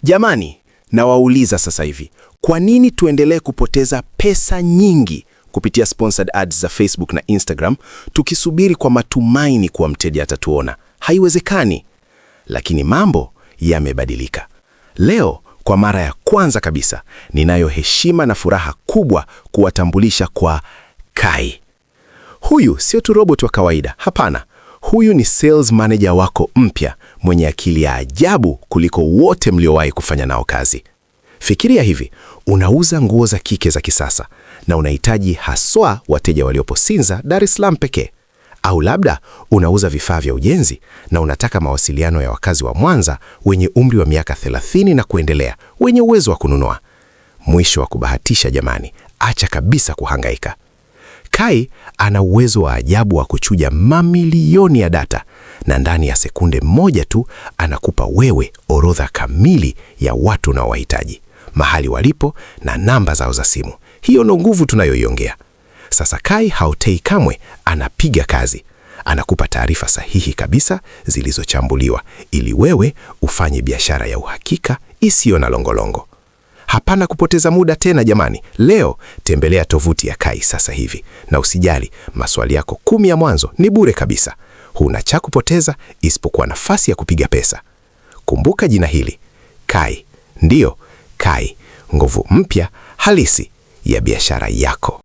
Jamani, nawauliza sasa hivi, kwa nini tuendelee kupoteza pesa nyingi kupitia sponsored ads za Facebook na Instagram tukisubiri kwa matumaini kuwa mteja atatuona? Haiwezekani. Lakini mambo yamebadilika. Leo kwa mara ya kwanza kabisa ninayo heshima na furaha kubwa kuwatambulisha kwa Kai. Huyu sio tu robot wa kawaida, hapana. Huyu ni sales manager wako mpya mwenye akili ya ajabu kuliko wote mliowahi kufanya nao kazi. Fikiria hivi, unauza nguo za kike za kisasa na unahitaji haswa wateja waliopo Sinza, Dar es Salaam pekee. Au labda unauza vifaa vya ujenzi na unataka mawasiliano ya wakazi wa Mwanza wenye umri wa miaka 30 na kuendelea, wenye uwezo wa kununua. Mwisho wa kubahatisha jamani, acha kabisa kuhangaika. Kai ana uwezo wa ajabu wa kuchuja mamilioni ya data na ndani ya sekunde moja tu anakupa wewe orodha kamili ya watu unaowahitaji, mahali walipo na namba zao za simu. Hiyo ndo nguvu tunayoiongea. Sasa Kai hautei kamwe, anapiga kazi. Anakupa taarifa sahihi kabisa zilizochambuliwa ili wewe ufanye biashara ya uhakika isiyo na longolongo. Hapana kupoteza muda tena jamani. Leo tembelea tovuti ya Kai sasa hivi na usijali, maswali yako 10 ya mwanzo ni bure kabisa. Huna cha kupoteza isipokuwa nafasi ya kupiga pesa. Kumbuka jina hili, Kai. Ndiyo, Kai, nguvu mpya halisi ya biashara yako.